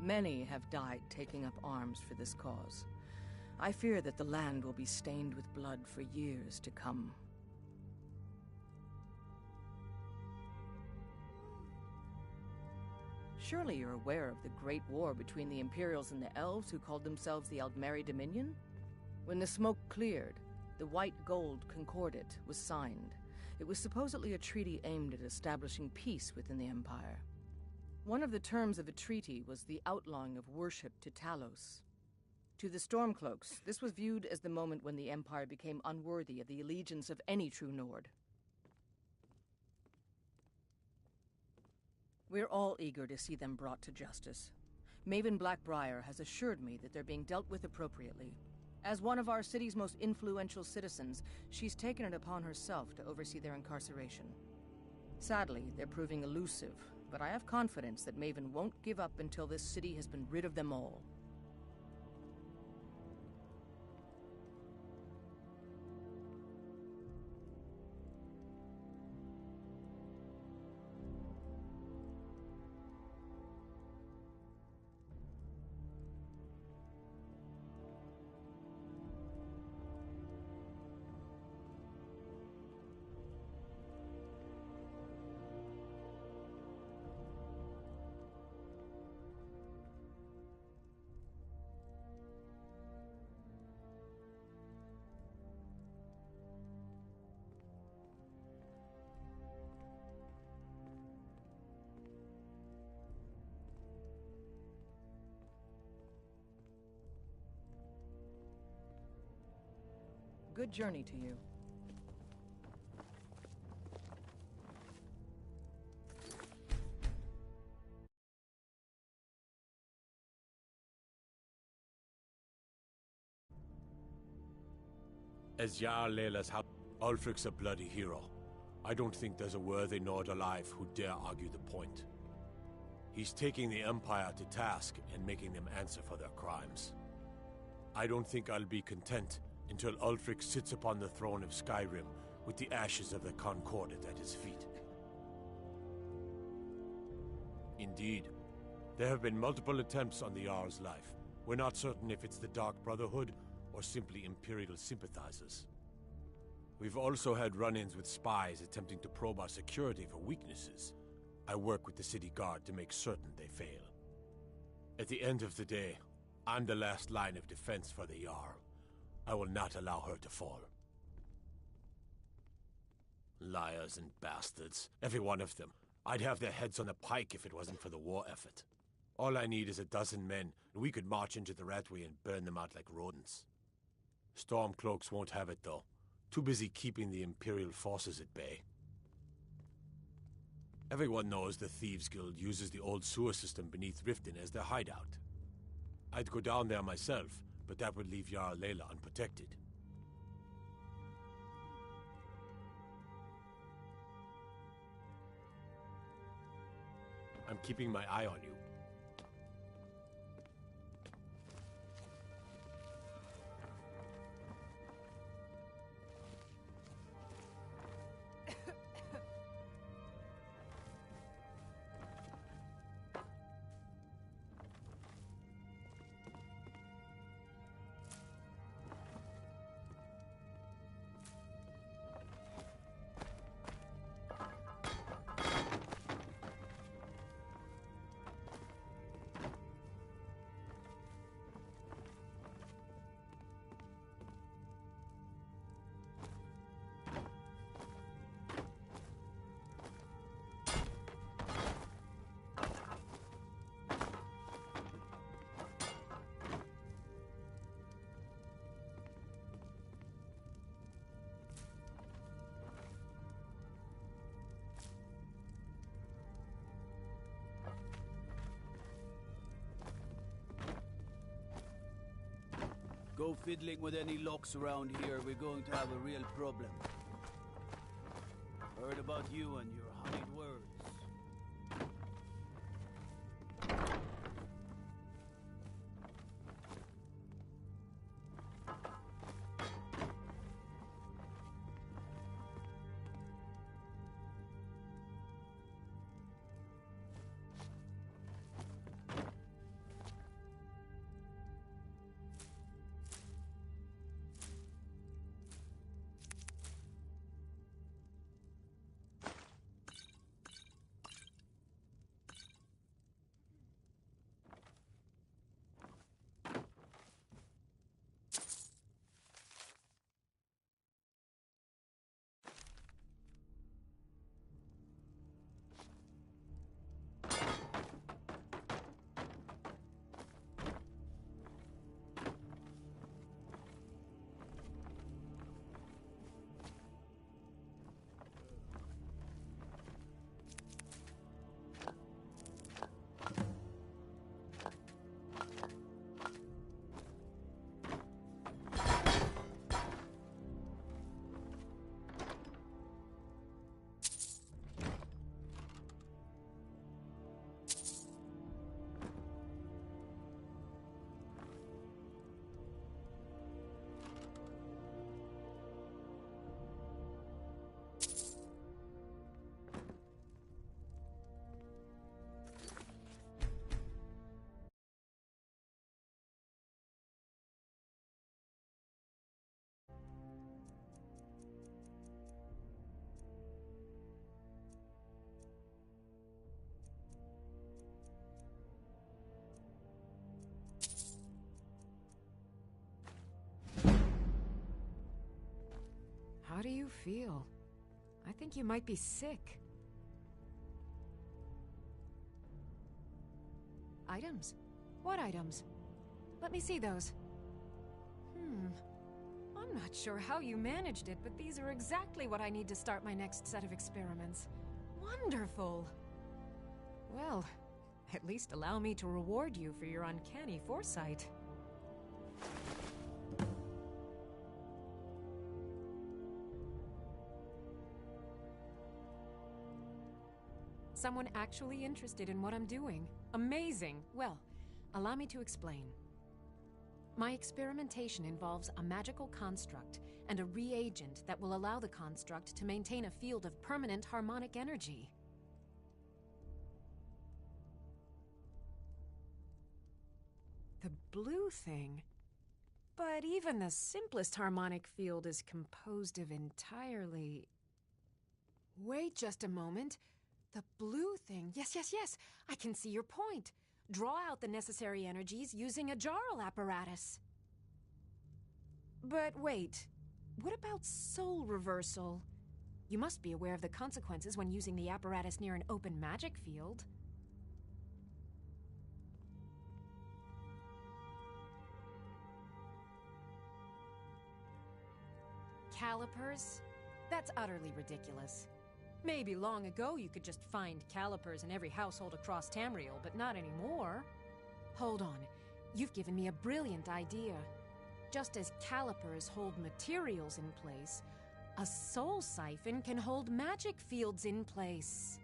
Many have died taking up arms for this cause. I fear that the land will be stained with blood for years to come. Surely you're aware of the Great War between the Imperials and the Elves who called themselves the Aldmeri Dominion? When the smoke cleared, the White Gold Concordat was signed. It was supposedly a treaty aimed at establishing peace within the Empire. One of the terms of the treaty was the outlawing of worship to Talos. To the Stormcloaks, this was viewed as the moment when the Empire became unworthy of the allegiance of any true Nord. We're all eager to see them brought to justice. Maven Blackbriar has assured me that they're being dealt with appropriately. As one of our city's most influential citizens, she's taken it upon herself to oversee their incarceration. Sadly, they're proving elusive, but I have confidence that Maven won't give up until this city has been rid of them all. good journey to you. As Jarl Layla's house, Ulfric's a bloody hero. I don't think there's a worthy Nord alive who dare argue the point. He's taking the Empire to task and making them answer for their crimes. I don't think I'll be content until Ulfric sits upon the throne of Skyrim with the ashes of the Concordat at his feet. Indeed, there have been multiple attempts on the Jarl's life. We're not certain if it's the Dark Brotherhood or simply Imperial sympathizers. We've also had run-ins with spies attempting to probe our security for weaknesses. I work with the city guard to make certain they fail. At the end of the day, I'm the last line of defense for the Jarl. I will not allow her to fall. Liars and bastards, every one of them. I'd have their heads on a pike if it wasn't for the war effort. All I need is a dozen men, and we could march into the Ratway and burn them out like rodents. Stormcloaks won't have it, though. Too busy keeping the Imperial forces at bay. Everyone knows the Thieves Guild uses the old sewer system beneath Riften as their hideout. I'd go down there myself, but that would leave Jarl Layla unprotected. I'm keeping my eye on you. Go fiddling with any locks around here, we're going to have a real problem. Heard about you and your honeyed words. How do you feel? I think you might be sick. Items? What items? Let me see those. I'm not sure how you managed it, but these are exactly what I need to start my next set of experiments. Wonderful! Well, at least allow me to reward you for your uncanny foresight. Someone actually interested in what I'm doing. Amazing! Well, allow me to explain. My experimentation involves a magical construct and a reagent that will allow the construct to maintain a field of permanent harmonic energy. The blue thing? But even the simplest harmonic field is composed of entirely... Wait just a moment. The blue thing. Yes. I can see your point. Draw out the necessary energies using a Jarl apparatus. But wait, what about soul reversal? You must be aware of the consequences when using the apparatus near an open magic field. Calipers? That's utterly ridiculous. Maybe long ago you could just find calipers in every household across Tamriel, but not anymore. Hold on, you've given me a brilliant idea. Just as calipers hold materials in place, a soul siphon can hold magic fields in place.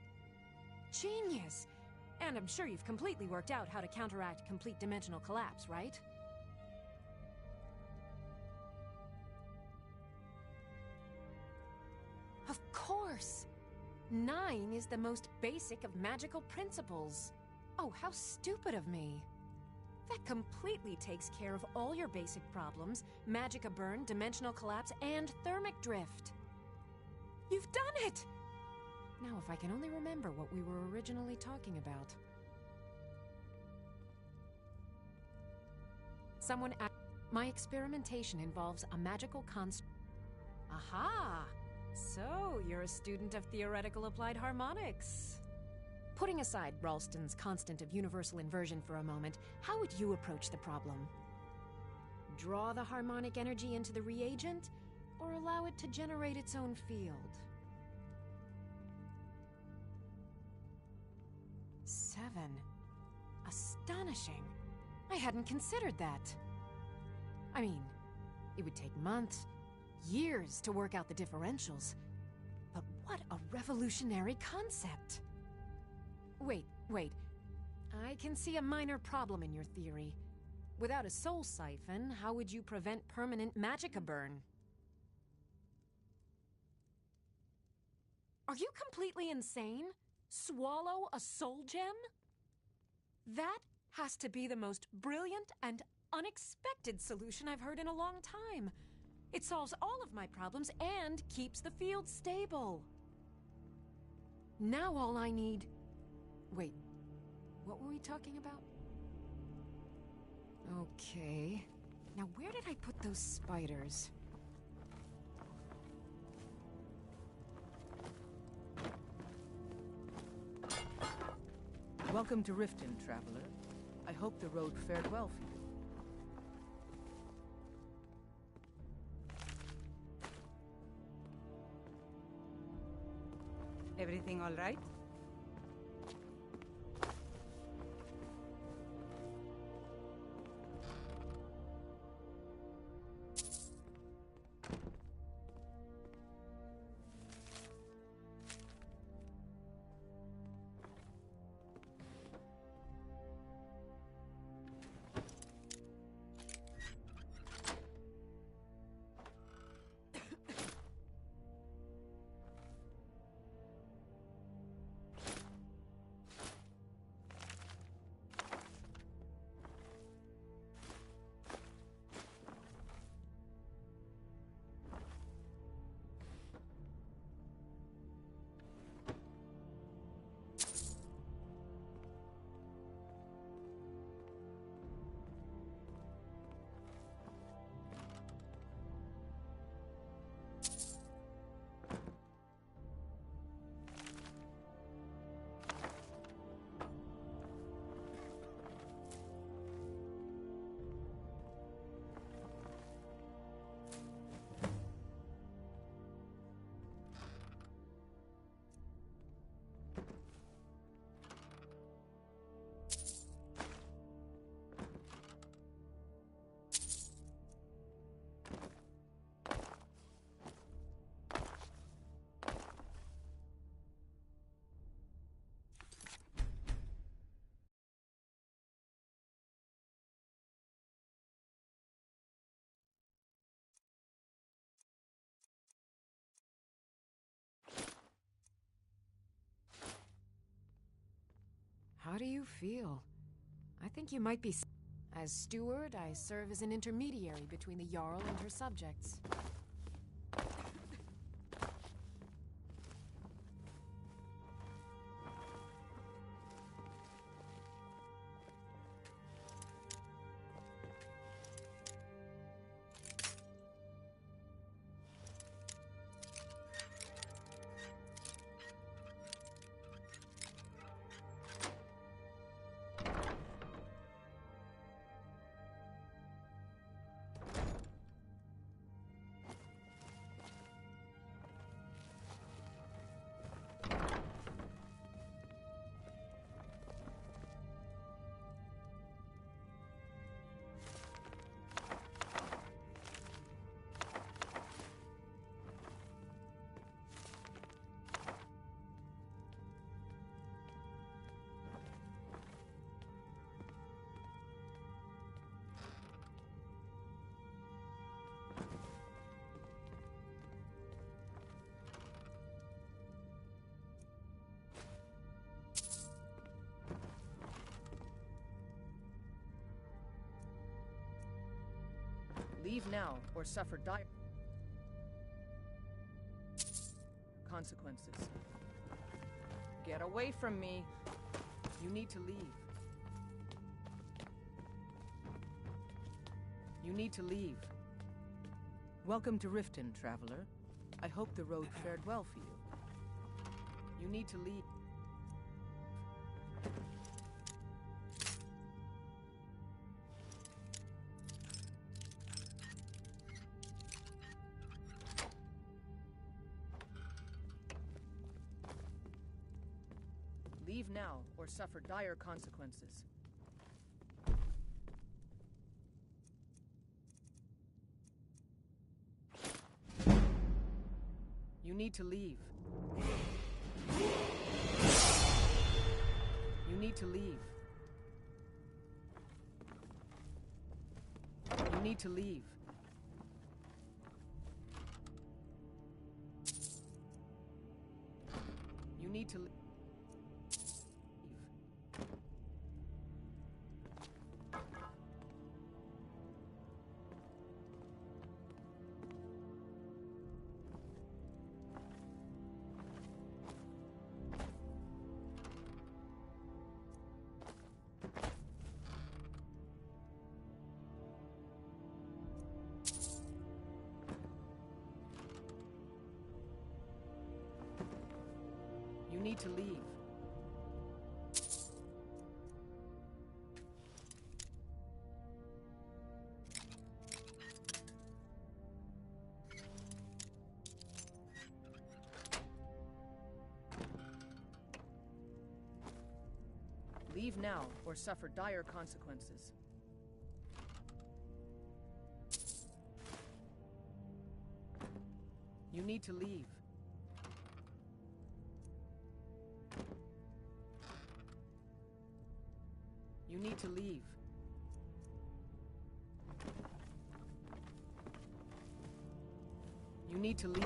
Genius! And I'm sure you've completely worked out how to counteract complete dimensional collapse, right? Of course! 9 is the most basic of magical principles. Oh, how stupid of me. That completely takes care of all your basic problems: magicka burn, dimensional collapse, and thermic drift. You've done it! Now, if I can only remember what we were originally talking about. My experimentation involves a magical construct. Aha! So, you're a student of theoretical applied harmonics. Putting aside Ralston's constant of universal inversion for a moment, how would you approach the problem? Draw the harmonic energy into the reagent, or allow it to generate its own field? 7. Astonishing. I hadn't considered that. I mean, it would take months, years to work out the differentials. But what a revolutionary concept! Wait. I can see a minor problem in your theory. Without a soul siphon, how would you prevent permanent magicka burn? Are you completely insane? Swallow a soul gem? That has to be the most brilliant and unexpected solution I've heard in a long time. It solves all of my problems and keeps the field stable. Now all I need... Wait, what were we talking about? Okay. Now where did I put those spiders? Welcome to Riften, traveler. I hope the road fared well for you. Everything all right? How do you feel? I think you might be... As steward, I serve as an intermediary between the Jarl and her subjects. Leave now, or suffer dire consequences. Get away from me. You need to leave. You need to leave. Welcome to Riften, traveler. I hope the road fared well for you. You need to leave. Leave now, or suffer dire consequences. You need to leave. You need to leave. You need to leave. You need to leave. You need to leave. Leave now, or suffer dire consequences. You need to leave. You need to leave. You need to leave.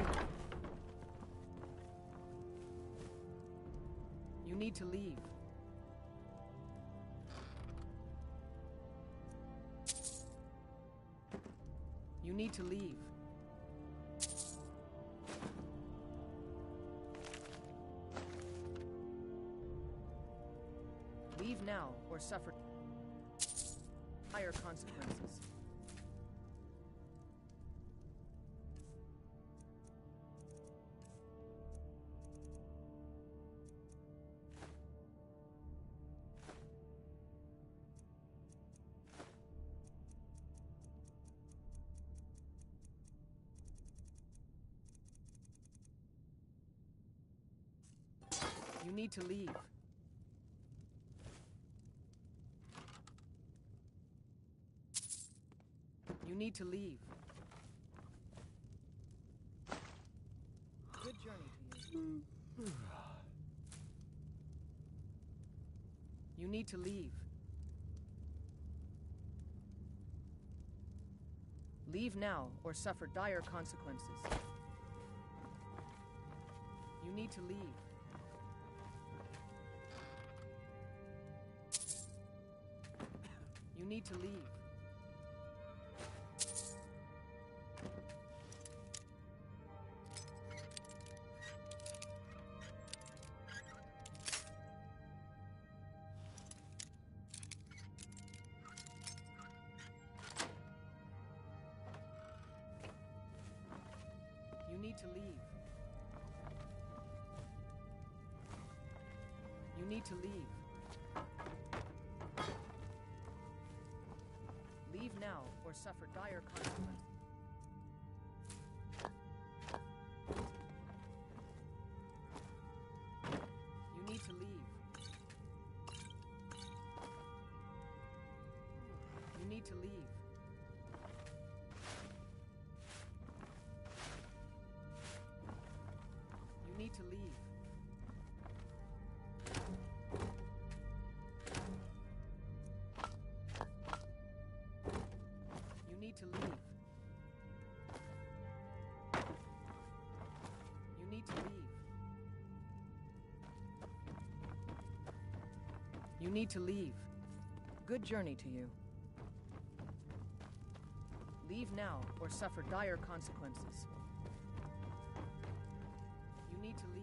You need to leave. You need to leave. Leave now, or suffer dire consequences. You need to leave. You need to leave. Good journey to you. You need to leave. Leave now, or suffer dire consequences. You need to leave. need to leave. You need to leave. You need to leave. Leave now or suffer dire consequences. You need to leave. You need to leave. You need to leave. You need to leave. You need to leave. You need to leave. Good journey to you. Leave now or suffer dire consequences. You need to leave.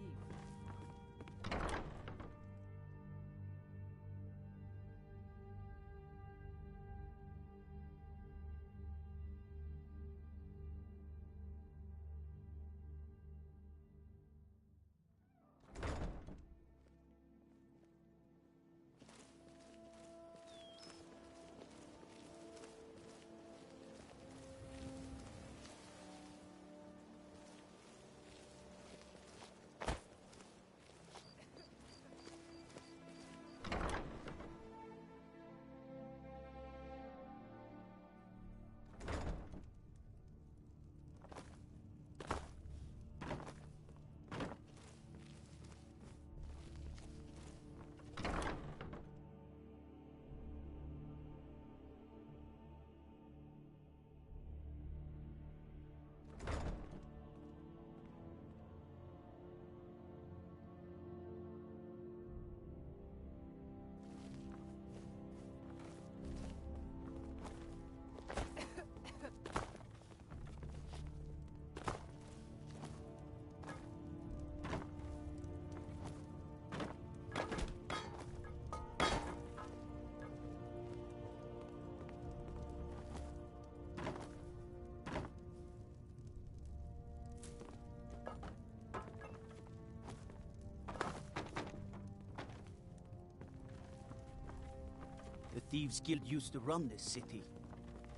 The Thieves Guild used to run this city.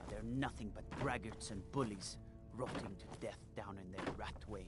They're nothing but braggarts and bullies, rotting to death down in their rat way.